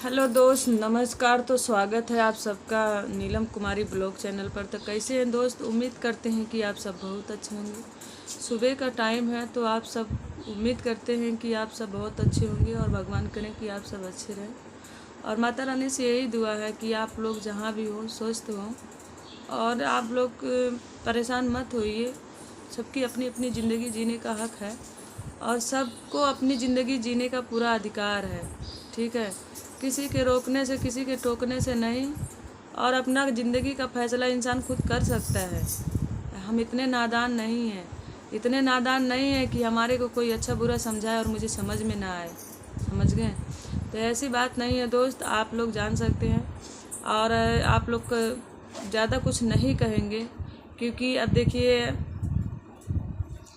Hello दोस्त, नमस्कार। तो स्वागत है आप सबका नीलम कुमारी ब्लॉग चैनल पर। तो कैसे हैं दोस्त? उम्मीद करते हैं कि आप सब बहुत अच्छे होंगे। सुबह का टाइम है तो आप सब उम्मीद करते हैं कि आप सब बहुत अच्छे होंगे और भगवान करें कि आप सब अच्छे रहें। और माता रानी से यही दुआ है कि आप लोग जहाँ भी हों स्वस्थ हों और आप लोग परेशान मत होइए। सबकी अपनी अपनी ज़िंदगी जीने का हक है और सबको अपनी ज़िंदगी जीने का पूरा अधिकार है। ठीक है, किसी के रोकने से किसी के टोकने से नहीं, और अपना ज़िंदगी का फैसला इंसान खुद कर सकता है। हम इतने नादान नहीं हैं, इतने नादान नहीं हैं कि हमारे को कोई अच्छा बुरा समझाए और मुझे समझ में ना आए। समझ गए? तो ऐसी बात नहीं है दोस्त, आप लोग जान सकते हैं। और आप लोग ज़्यादा कुछ नहीं कहेंगे क्योंकि अब देखिए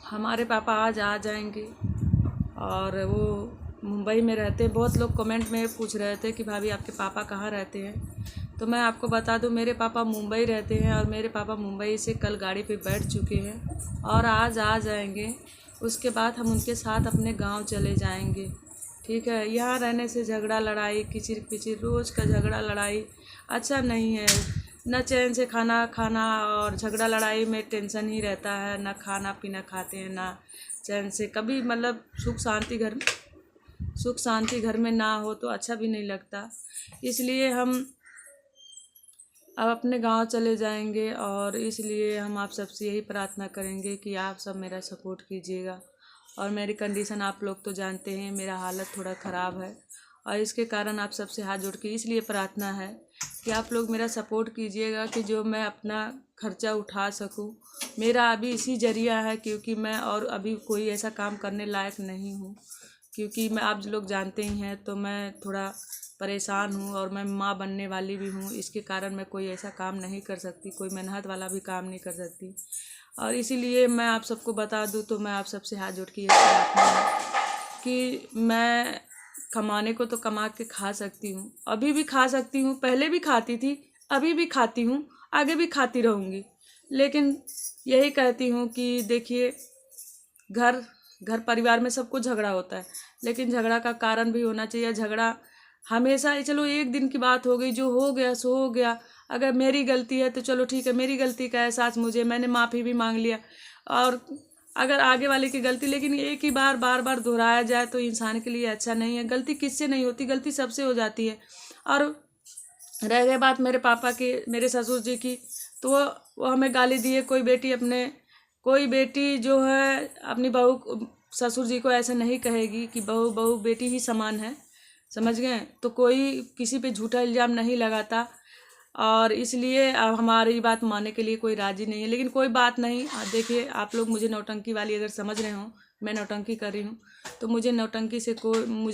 हमारे पापा आज आ जाएंगे और वो मुंबई में रहते हैं। बहुत लोग कमेंट में पूछ रहे थे कि भाभी आपके पापा कहाँ रहते हैं। तो मैं आपको बता दूं, मेरे पापा मुंबई रहते हैं और मेरे पापा मुंबई से कल गाड़ी पे बैठ चुके हैं और आज आ जाएंगे। उसके बाद हम उनके साथ अपने गांव चले जाएंगे। ठीक है, यहाँ रहने से झगड़ा लड़ाई किचिर पिचिर रोज़ का झगड़ा लड़ाई अच्छा नहीं है। न चैन से खाना खाना और झगड़ा लड़ाई में टेंशन ही रहता है। न खाना पीना खाते हैं, ना चैन से कभी मतलब सुख शांति घर में ना हो तो अच्छा भी नहीं लगता। इसलिए हम अब अपने गांव चले जाएंगे और इसलिए हम आप सबसे यही प्रार्थना करेंगे कि आप सब मेरा सपोर्ट कीजिएगा। और मेरी कंडीशन आप लोग तो जानते हैं, मेरा हालत थोड़ा ख़राब है और इसके कारण आप सबसे हाथ जोड़ के इसलिए प्रार्थना है कि आप लोग मेरा सपोर्ट कीजिएगा कि जो मैं अपना खर्चा उठा सकूं। मेरा अभी इसी जरिया है क्योंकि मैं और अभी कोई ऐसा काम करने लायक नहीं हूँ, क्योंकि मैं आप लोग जानते ही हैं तो मैं थोड़ा परेशान हूँ और मैं माँ बनने वाली भी हूँ। इसके कारण मैं कोई ऐसा काम नहीं कर सकती, कोई मेहनत वाला भी काम नहीं कर सकती। और इसीलिए मैं आप सबको बता दूँ तो मैं आप सबसे हाथ जोड़ के ये प्रार्थना है कि मैं कमाने को तो कमा के खा सकती हूँ, अभी भी खा सकती हूँ, पहले भी खाती थी, अभी भी खाती हूँ, आगे भी खाती रहूँगी। लेकिन यही कहती हूँ कि देखिए घर घर परिवार में सबको झगड़ा होता है, लेकिन झगड़ा का कारण भी होना चाहिए। झगड़ा हमेशा ही चलो एक दिन की बात हो गई, जो हो गया सो हो गया। अगर मेरी गलती है तो चलो ठीक है, मेरी गलती का एहसास मुझे, मैंने माफ़ी भी मांग लिया। और अगर आगे वाले की गलती, लेकिन एक ही बार बार बार दोहराया जाए तो इंसान के लिए अच्छा नहीं है। गलती किससे नहीं होती, गलती सबसे हो जाती है। और रह गई बात मेरे पापा की, मेरे ससुर जी की, तो वो हमें गाली दिए। कोई बेटी जो है अपनी बहू ससुर जी को ऐसे नहीं कहेगी कि बहू बहू बेटी ही समान है। समझ गए? तो कोई किसी पे झूठा इल्ज़ाम नहीं लगाता और इसलिए अब हमारी बात मानने के लिए कोई राज़ी नहीं है। लेकिन कोई बात नहीं, देखिए आप लोग मुझे नौटंकी वाली अगर समझ रहे हो, मैं नौटंकी कर रही हूँ, तो मुझे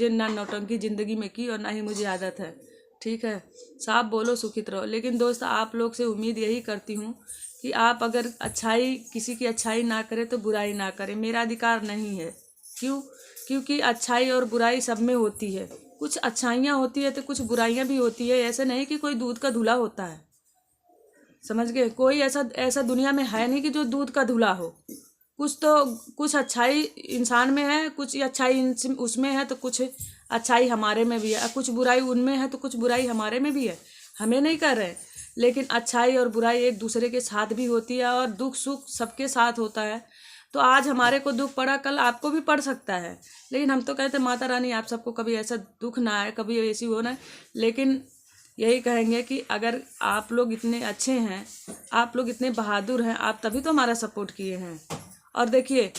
ना नौटंकी ज़िंदगी में की और ना ही मुझे आदत है। ठीक है, साफ बोलो सुखित रहो। लेकिन दोस्त आप लोग से उम्मीद यही करती हूँ कि आप अगर किसी की अच्छाई ना करें तो बुराई ना करें। मेरा अधिकार नहीं है। क्यों? क्योंकि अच्छाई और बुराई सब में होती है। कुछ अच्छाइयाँ होती है तो कुछ बुराइयाँ भी होती है। ऐसे नहीं कि कोई दूध का धुला होता है। समझ गए? कोई ऐसा ऐसा दुनिया में है नहीं कि जो दूध का धुला हो। कुछ अच्छाई इंसान में है, कुछ अच्छाई उसमें है तो कुछ अच्छाई हमारे में भी है, कुछ बुराई उनमें है तो कुछ बुराई हमारे में भी है। हमें नहीं कर रहे, लेकिन अच्छाई और बुराई एक दूसरे के साथ भी होती है और दुख सुख सबके साथ होता है। तो आज हमारे को दुख पड़ा, कल आपको भी पड़ सकता है। लेकिन हम तो कहते माता रानी आप सबको कभी ऐसा दुख ना आए, कभी ऐसी हो ना। लेकिन यही कहेंगे कि अगर आप लोग इतने अच्छे हैं, आप लोग इतने बहादुर हैं, आप तभी तो हमारा सपोर्ट किए हैं। और देखिए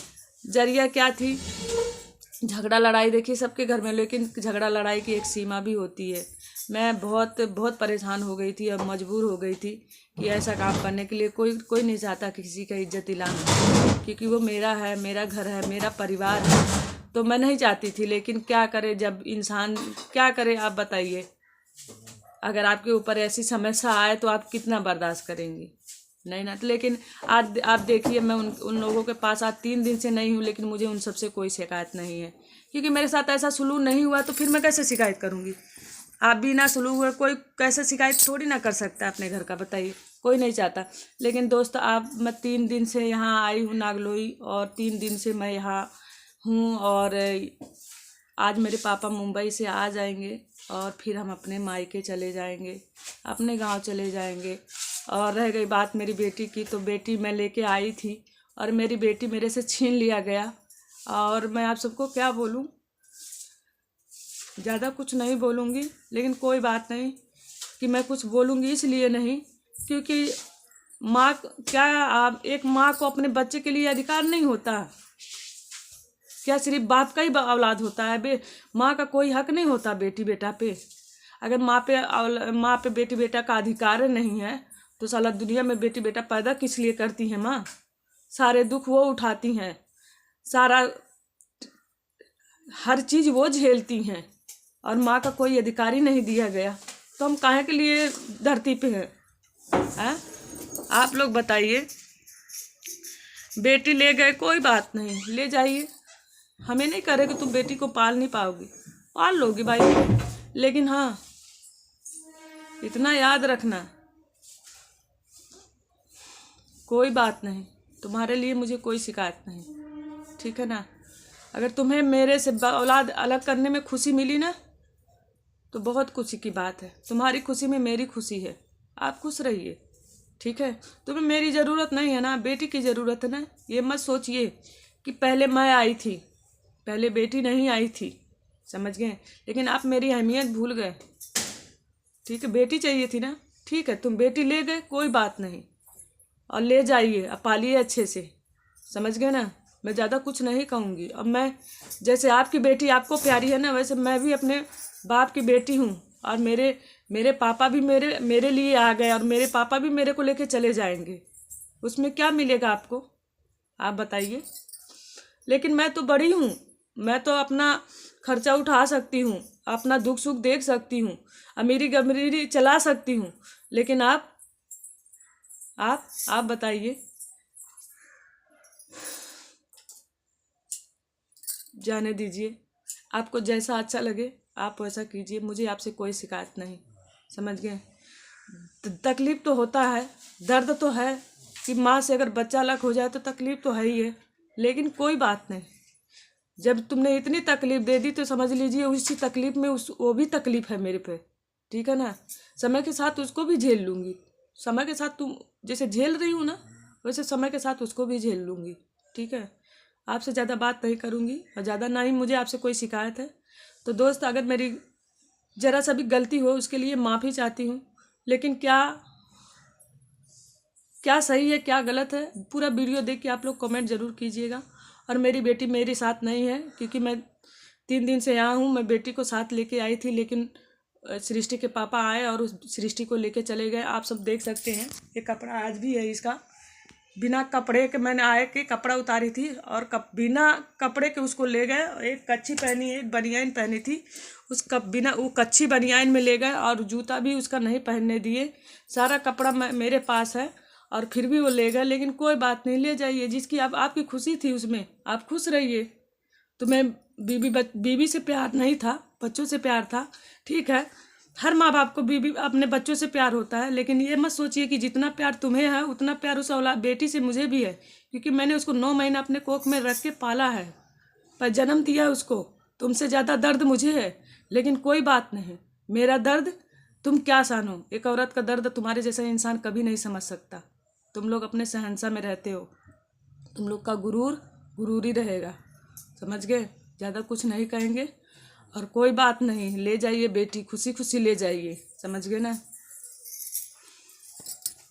जरिया क्या थी, झगड़ा लड़ाई देखिए सबके घर में, लेकिन झगड़ा लड़ाई की एक सीमा भी होती है। मैं बहुत बहुत परेशान हो गई थी और मजबूर हो गई थी कि ऐसा काम करने के लिए कोई कोई नहीं चाहता कि किसी का इज्जत दिलाना, क्योंकि वो मेरा है, मेरा घर है, मेरा परिवार है। तो मैं नहीं चाहती थी, लेकिन क्या करे, जब इंसान क्या करे आप बताइए। अगर आपके ऊपर ऐसी समस्या आए तो आप कितना बर्दाश्त करेंगी? नहीं ना। तो लेकिन आज आप देखिए मैं उन लोगों के पास आज 3 दिन से नहीं हूँ, लेकिन मुझे उन सबसे कोई शिकायत नहीं है, क्योंकि मेरे साथ ऐसा सुलूक नहीं हुआ तो फिर मैं कैसे शिकायत करूँगी? आप बिना सुलूक हुए कोई कैसे शिकायत थोड़ी ना कर सकता है अपने घर का, बताइए? कोई नहीं चाहता। लेकिन दोस्त मैं 3 दिन से यहाँ आई हूँ नागलोई, और 3 दिन से मैं यहाँ हूँ और आज मेरे पापा मुंबई से आ जाएंगे और फिर हम अपने मायके चले जाएंगे, अपने गांव चले जाएंगे। और रह गई बात मेरी बेटी की, तो बेटी मैं लेके आई थी और मेरी बेटी मेरे से छीन लिया गया। और मैं आप सबको क्या बोलूं, ज़्यादा कुछ नहीं बोलूँगी, लेकिन कोई बात नहीं कि मैं कुछ बोलूँगी इसलिए नहीं, क्योंकि माँ क्या, आप एक माँ को अपने बच्चे के लिए अधिकार नहीं होता क्या? सिर्फ बाप का ही औलाद होता है, माँ का कोई हक नहीं होता बेटी बेटा पे? अगर माँ पे बेटी बेटा का अधिकार नहीं है तो साला दुनिया में बेटी बेटा पैदा किस लिए करती है माँ? सारे दुख वो उठाती हैं, सारा हर चीज़ वो झेलती हैं, और माँ का कोई अधिकार ही नहीं दिया गया, तो हम काहे के लिए धरती पे हैं? आप लोग बताइए। बेटी ले गए, कोई बात नहीं, ले जाइए, हमें नहीं कह रहे कि तुम बेटी को पाल नहीं पाओगी, पाल लोगी भाई, लेकिन हाँ इतना याद रखना, कोई बात नहीं, तुम्हारे लिए मुझे कोई शिकायत नहीं, ठीक है ना? अगर तुम्हें मेरे से औलाद अलग करने में खुशी मिली ना, तो बहुत खुशी की बात है। तुम्हारी खुशी में मेरी खुशी है, आप खुश रहिए, ठीक है? तुम्हें मेरी ज़रूरत नहीं है ना, बेटी की ज़रूरत है ना। ये मत सोचिए कि पहले मैं आई थी, पहले बेटी नहीं आई थी, समझ गए? लेकिन आप मेरी अहमियत भूल गए, ठीक है? बेटी चाहिए थी ना, ठीक है, तुम बेटी ले गए, कोई बात नहीं, और ले जाइए, अब पालिए अच्छे से, समझ गए ना? मैं ज़्यादा कुछ नहीं कहूँगी। अब मैं, जैसे आपकी बेटी आपको प्यारी है ना, वैसे मैं भी अपने बाप की बेटी हूँ, और मेरे पापा भी मेरे लिए आ गए, और मेरे पापा भी मेरे को लेके चले जाएंगे। उसमें क्या मिलेगा आपको, आप बताइए? लेकिन मैं तो बड़ी हूँ, मैं तो अपना खर्चा उठा सकती हूँ, अपना दुख सुख देख सकती हूँ, अमीरी गमीरी चला सकती हूँ, लेकिन आप बताइए। जाने दीजिए, आपको जैसा अच्छा लगे आप वैसा कीजिए, मुझे आपसे कोई शिकायत नहीं, समझ गए? तकलीफ़ तो होता है, दर्द तो है कि माँ से अगर बच्चा अलग हो जाए तो तकलीफ़ तो है ही है, लेकिन कोई बात नहीं। जब तुमने इतनी तकलीफ़ दे दी तो समझ लीजिए उसी तकलीफ़ में वो भी तकलीफ़ है मेरे पे, ठीक है ना? समय के साथ उसको भी झेल लूँगी, समय के साथ तुम जैसे झेल रही हो ना, वैसे समय के साथ उसको भी झेल लूँगी, ठीक है? आपसे ज़्यादा बात नहीं करूँगी, और ज़्यादा ना ही मुझे आपसे कोई शिकायत है। तो दोस्त, अगर मेरी ज़रा सा भी गलती हो उसके लिए माफ़ी चाहती हूँ, लेकिन क्या सही है क्या गलत है, पूरा वीडियो देख के आप लोग कमेंट ज़रूर कीजिएगा। और मेरी बेटी मेरे साथ नहीं है, क्योंकि मैं 3 दिन से यहाँ हूँ। मैं बेटी को साथ लेके आई थी, लेकिन सृष्टि के पापा आए और उस सृष्टि को लेके चले गए। आप सब देख सकते हैं, ये कपड़ा आज भी है इसका, बिना कपड़े के मैंने आए के कपड़ा उतारी थी, और बिना कपड़े के उसको ले गए। एक कच्ची पहनी, एक बनियान पहनी थी, बिना वो कच्ची बनियान में ले गए, और जूता भी उसका नहीं पहनने दिए। सारा कपड़ा मेरे पास है, और फिर भी वो ले गए। लेकिन कोई बात नहीं, ले जाइए, जिसकी आपकी खुशी थी उसमें आप खुश रहिए। तो मैं बीवी से प्यार नहीं था, बच्चों से प्यार था, ठीक है? हर माँ बाप को बीवी अपने बच्चों से प्यार होता है, लेकिन ये मत सोचिए कि जितना प्यार तुम्हें है उतना प्यार उस औलाद बेटी से मुझे भी है, क्योंकि मैंने उसको 9 महीना अपने कोख में रख के पाला है, पर जन्म दिया उसको। तुमसे ज़्यादा दर्द मुझे है, लेकिन कोई बात नहीं, मेरा दर्द तुम क्या जानो, एक औरत का दर्द तुम्हारे जैसा इंसान कभी नहीं समझ सकता। तुम लोग अपने सहनसा में रहते हो, तुम लोग का गुरूर ही रहेगा, समझ गए? ज़्यादा कुछ नहीं कहेंगे, और कोई बात नहीं, ले जाइए बेटी, खुशी खुशी ले जाइए, समझ गए ना?